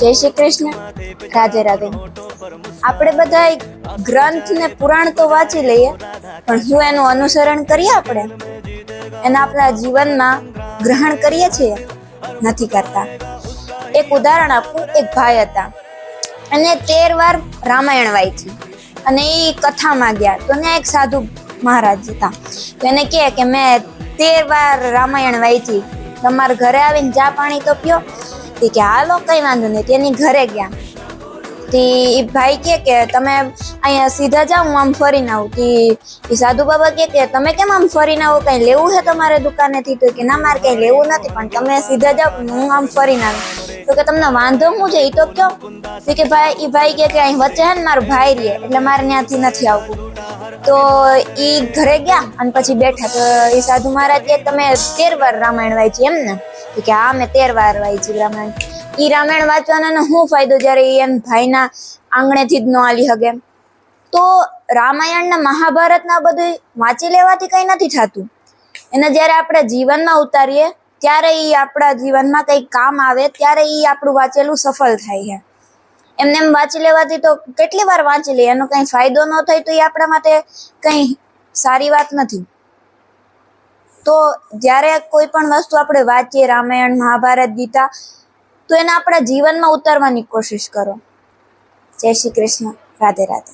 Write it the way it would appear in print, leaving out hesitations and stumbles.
જય શ્રી કૃષ્ણ, રાધે રાધે. આપણે બધા ગ્રંથ ને પુરાણ તો વાંચી લઈએ, પણ શું એનું અનુસરણ કરીએ? આપણે એને આપણા જીવનમાં ગ્રહણ કરીએ છીએ? નથી કરતા. એક ઉદાહરણ આપું. એક ભાઈ હતા, અને 13 વાર રામાયણ વાંચી, અને એ કથામાં ગયા તો ને એક સાધુ મહારાજ હતા, તો એને કહે કે મેં 13 વાર રામાયણ વાંચી, તમારા ઘરે આવીને ચા પાણી તો પીઓ. કે હાલો, કઈ વાંધો નહીં. તેની ઘરે ગયા. તે ભાઈ કે તમે અહીંયા સીધા જાઓ, હું આમ ફરીને આવું. તે સાધુ બાબા કે તમે કેમ આમ ફરીને આવો, કઈ લેવું છે તમારે દુકાનેથી? તો કે ના, મારે કઈ લેવું નથી, પણ તમે સીધા જાઓ, હું આમ ફરીને આવું. તો કે તમને વાંધો શું છે એ તો કયો. તો કે ભાઈ કે અહીં વચ્ચે છે ને મારો ભાઈ રહે, એટલે મારે ત્યાંથી નથી આવવું. તો એ ઘરે ગયા અને પછી બેઠા. તો એ સાધુ મહારાજ કે તમે 13 વાર રામાયણ વાંચી એમ ને? કે હા, મેં 13 વાર વાંચી રામાયણ. ઈ રામાયણ વાંચવાનો શું ફાયદો જ્યારે એમ ભાઈના આંગણેથી જ ન આલી શકે? તો રામાયણ ને મહાભારત ના બધું વાંચી લેવાથી કઈ નથી થતું. એને જ્યારે આપણે જીવનમાં ઉતારીએ ત્યારે ઈ આપણા જીવનમાં કઈ કામ આવે, ત્યારે ઈ આપણું વાંચેલું સફળ થાય છે. એમને એમ વાંચી લેવાથી તો કેટલી વાર વાંચી લઈએ, એનો કઈ ફાયદો ન થાય તો એ આપણા માટે કઈ સારી વાત નથી. તો જ્યારે કોઈ પણ વસ્તુ આપણે વાંચીએ, રામાયણ, મહાભારત, ગીતા, તો એને આપણા જીવનમાં ઉતારવાની કોશિશ કરો. જય શ્રી કૃષ્ણ, રાધે રાધે.